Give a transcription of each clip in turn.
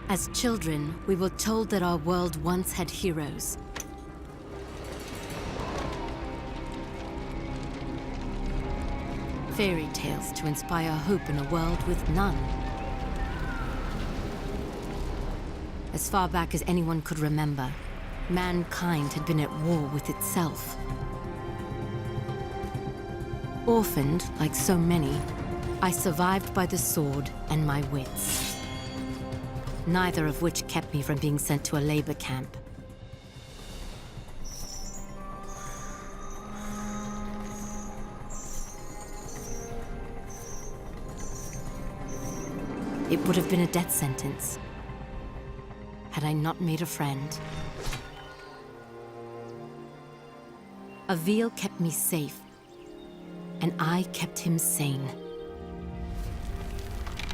As children, we were told that our world once had heroes. Fairy tales to inspire hope in a world with none. As far back as anyone could remember, mankind had been at war with itself. Orphaned, like so many, I survived by the sword and my wits. Neither of which kept me from being sent to a labor camp. It would have been a death sentence had I not made a friend. Avil kept me safe, and I kept him sane.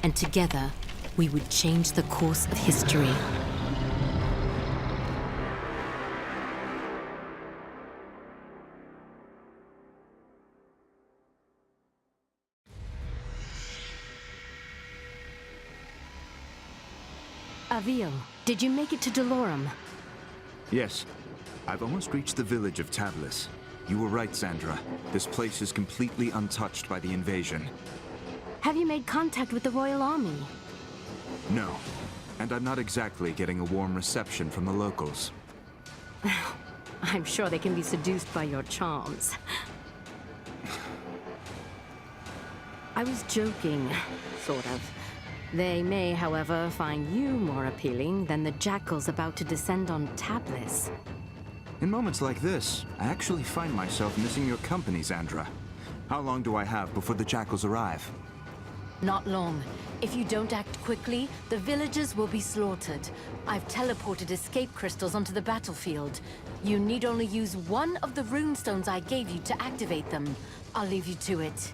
And together, we would change the course of history. Avil, did you make it to Delorum? Yes. I've almost reached the village of Tablis. You were right, Sandra. This place is completely untouched by the invasion. Have you made contact with the Royal Army? No. And I'm not exactly getting a warm reception from the locals. I'm sure they can be seduced by your charms. I was joking, sort of. They may, however, find you more appealing than the jackals about to descend on Tablis. In moments like this, I actually find myself missing your company, Sandra. How long do I have before the jackals arrive? Not long. If you don't act quickly, the villagers will be slaughtered. I've teleported escape crystals onto the battlefield. You need only use one of the runestones I gave you to activate them. I'll leave you to it.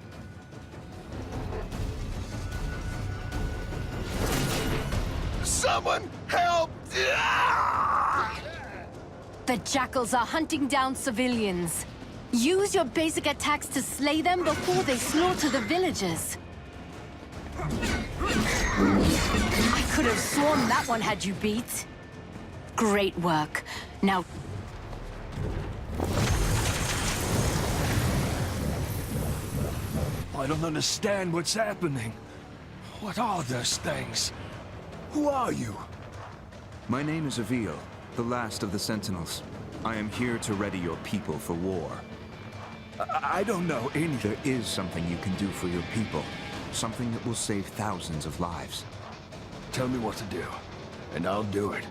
Someone help! The jackals are hunting down civilians. Use your basic attacks to slay them before they slaughter the villagers. I could have sworn that one had you beat. Great work. Now... I don't understand what's happening. What are those things? Who are you? My name is Avil, the last of the Sentinels. I am here to ready your people for war. I don't know any... There is something you can do for your people. Something that will save thousands of lives. Tell me what to do, and I'll do it.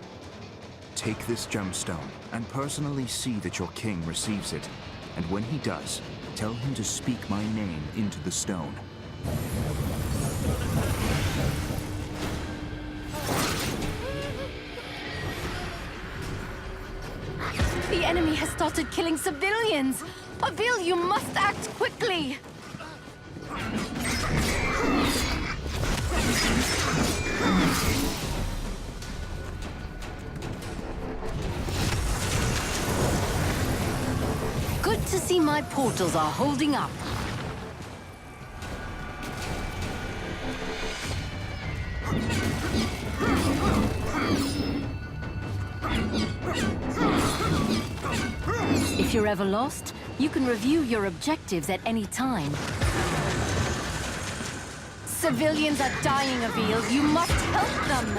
Take this gemstone, and personally see that your king receives it. And when he does, tell him to speak my name into the stone. The enemy has started killing civilians! Avil, you must act quickly! Good to see my portals are holding up. If you're ever lost, you can review your objectives at any time. Civilians are dying, Avil. You must help them!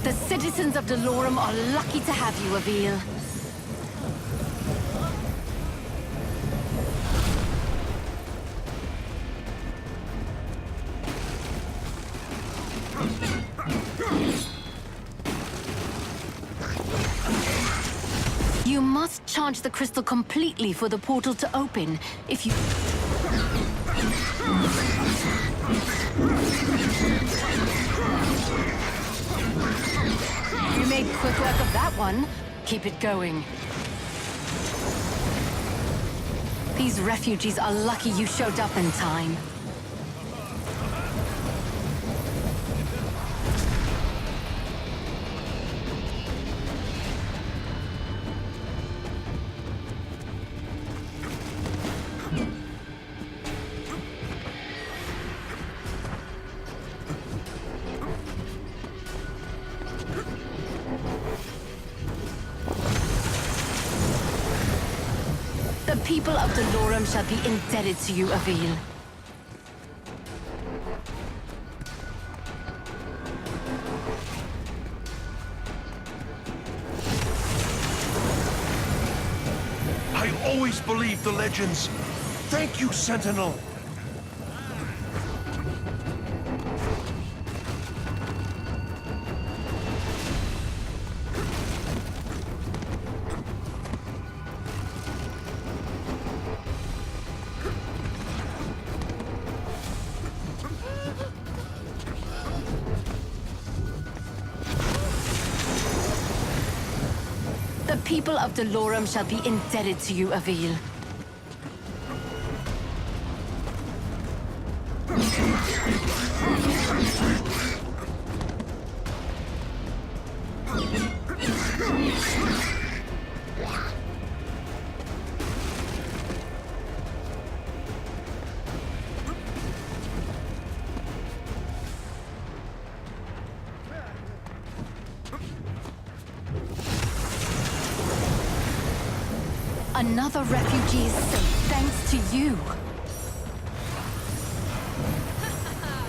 The citizens of Delorum are lucky to have you, Avil. You must charge the crystal completely for the portal to open. If you... You made quick work of that one. Keep it going. These refugees are lucky you showed up in time. The people of Dolorum shall be indebted to you, Avil. I always believed the legends. Thank you, Sentinel. The people of Dolorum shall be indebted to you, Avil. Another refugee is safe thanks to you.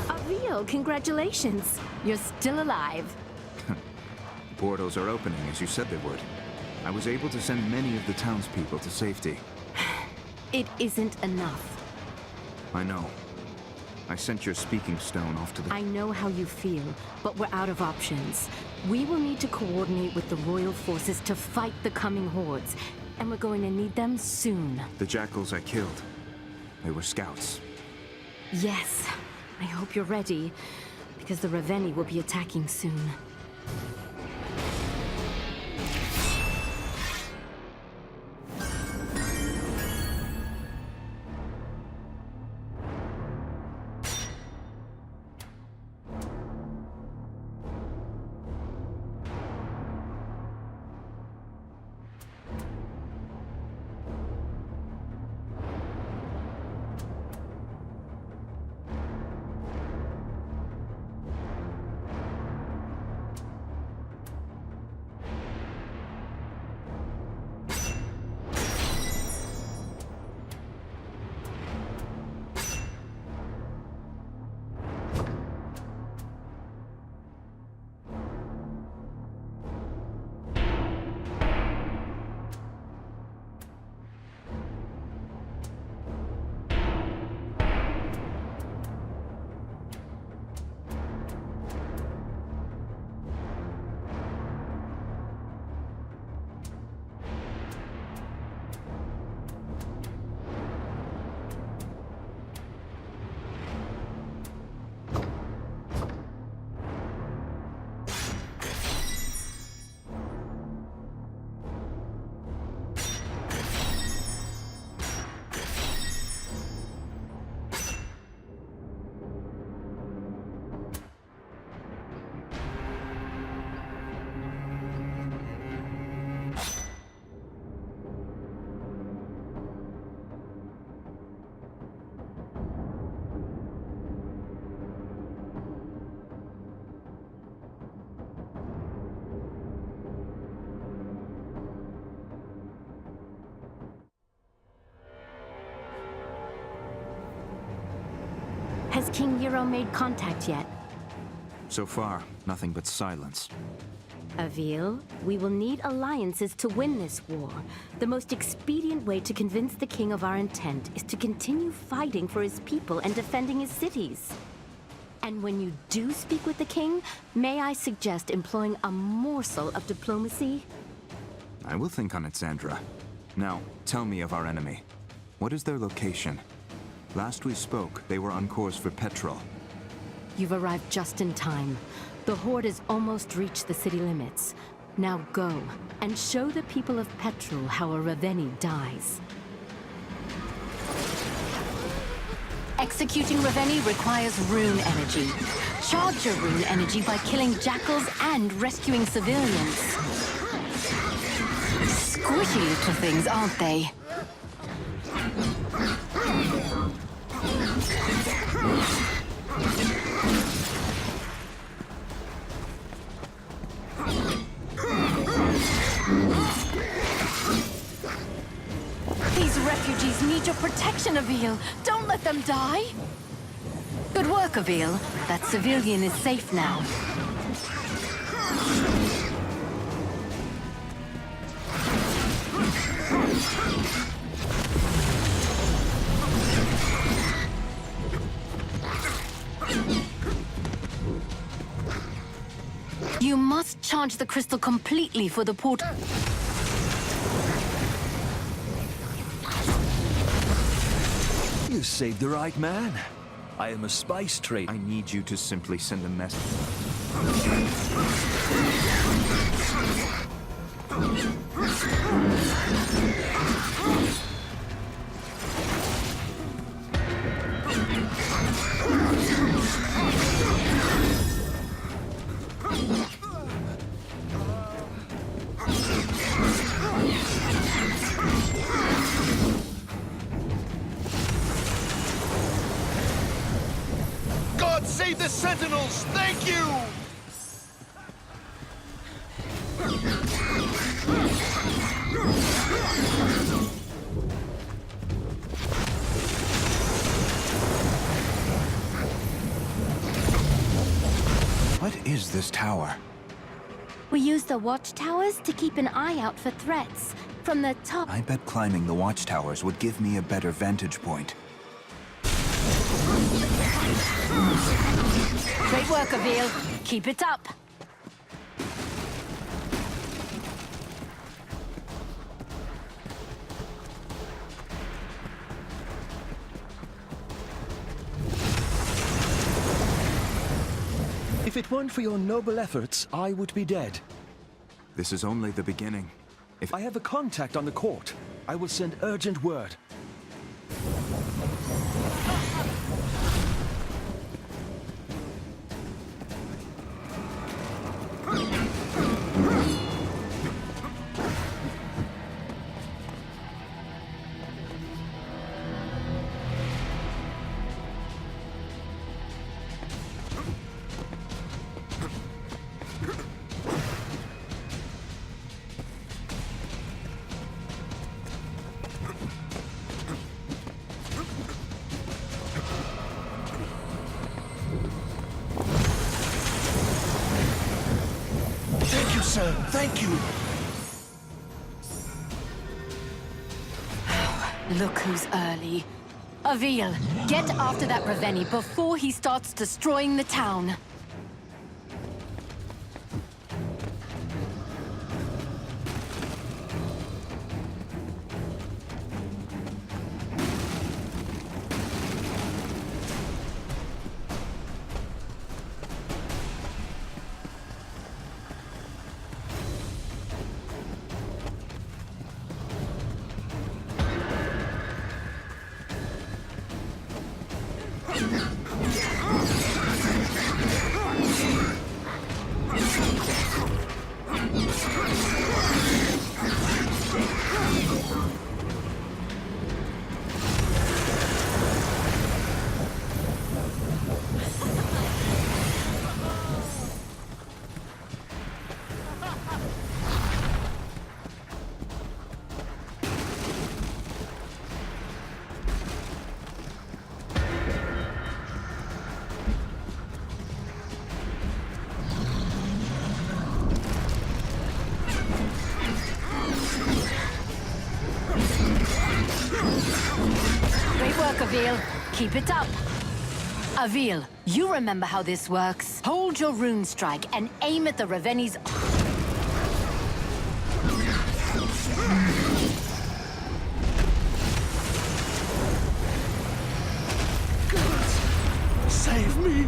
Avil, congratulations. You're still alive. Portals are opening as you said they would. I was able to send many of the townspeople to safety. It isn't enough. I know. I sent your speaking stone off to the... I know how you feel, but we're out of options. We will need to coordinate with the royal forces to fight the coming hordes. And we're going to need them soon. The jackals I killed. They were scouts. Yes. I hope you're ready, because the Raveni will be attacking soon. Has King Nero made contact yet? So far, nothing but silence. Avil, we will need alliances to win this war. The most expedient way to convince the king of our intent is to continue fighting for his people and defending his cities. And when you do speak with the king, may I suggest employing a morsel of diplomacy? I will think on it, Sandra. Now, tell me of our enemy. What is their location? Last we spoke, they were on course for Petrol. You've arrived just in time. The Horde has almost reached the city limits. Now go, and show the people of Petrol how a Raveni dies. Executing Ravenni requires rune energy. Charge your rune energy by killing jackals and rescuing civilians. Squishy little things, aren't they? These refugees need your protection, Avil. Don't let them die. Good work, Avil. That civilian is safe now. You must charge the crystal completely for the portal. You saved the right man. I am a spice trader. I need you to simply send a message. God save the Sentinels! Thank you! What is this tower? We use the watchtowers to keep an eye out for threats. From the top... I bet climbing the watchtowers would give me a better vantage point. Great work, Avil. Keep it up. If it weren't for your noble efforts, I would be dead. This is only the beginning. If I have a contact on the court. I will send urgent word. Thank you, sir. Thank you. Look who's early. Avil, get after that Ravenni before he starts destroying the town. Great work, Avil. Keep it up. Avil, you remember how this works. Hold your rune strike and aim at the Ravenni's... Save me.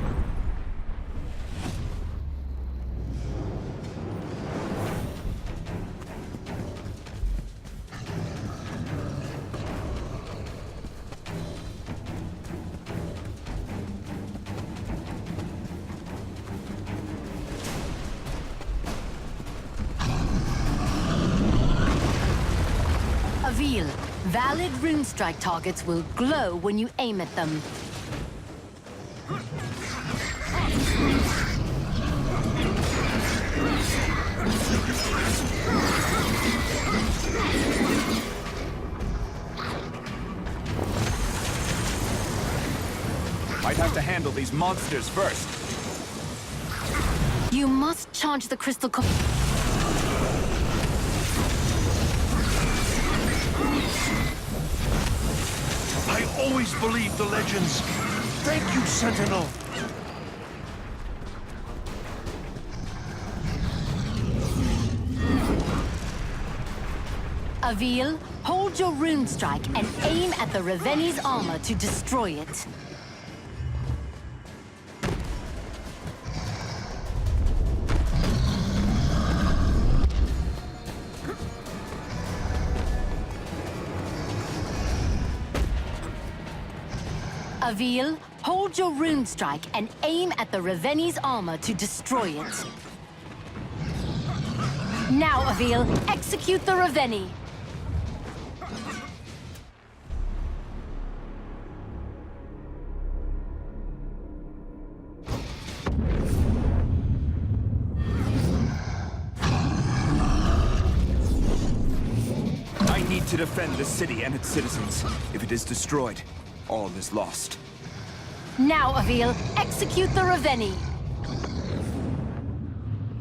Avil, valid rune strike targets will glow when you aim at them. I'd have to handle these monsters first. You must charge the crystal I always believed the legends. Thank you, Sentinel. Avil, hold your rune strike and aim at the Reveni's armor to destroy it. Avil, hold your rune strike and aim at the Reveni's armor to destroy it. Now, Avil, execute the Reveni. I need to defend the city and its citizens. If it is destroyed, all is lost. Now, Avil, execute the Reveni.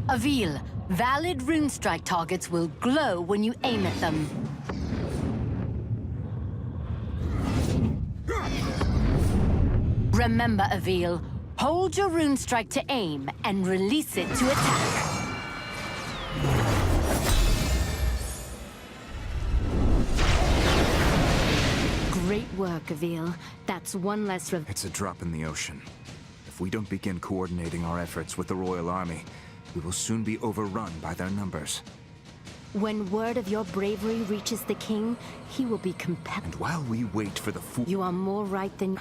Avil, valid rune strike targets will glow when you aim at them. Remember, Avil, hold your rune strike to aim and release it to attack. Great work, Avil. That's one less It's a drop in the ocean. If we don't begin coordinating our efforts with the Royal Army, we will soon be overrun by their numbers. When word of your bravery reaches the king, he will be compelled. And while we wait for the fool... You are more right than...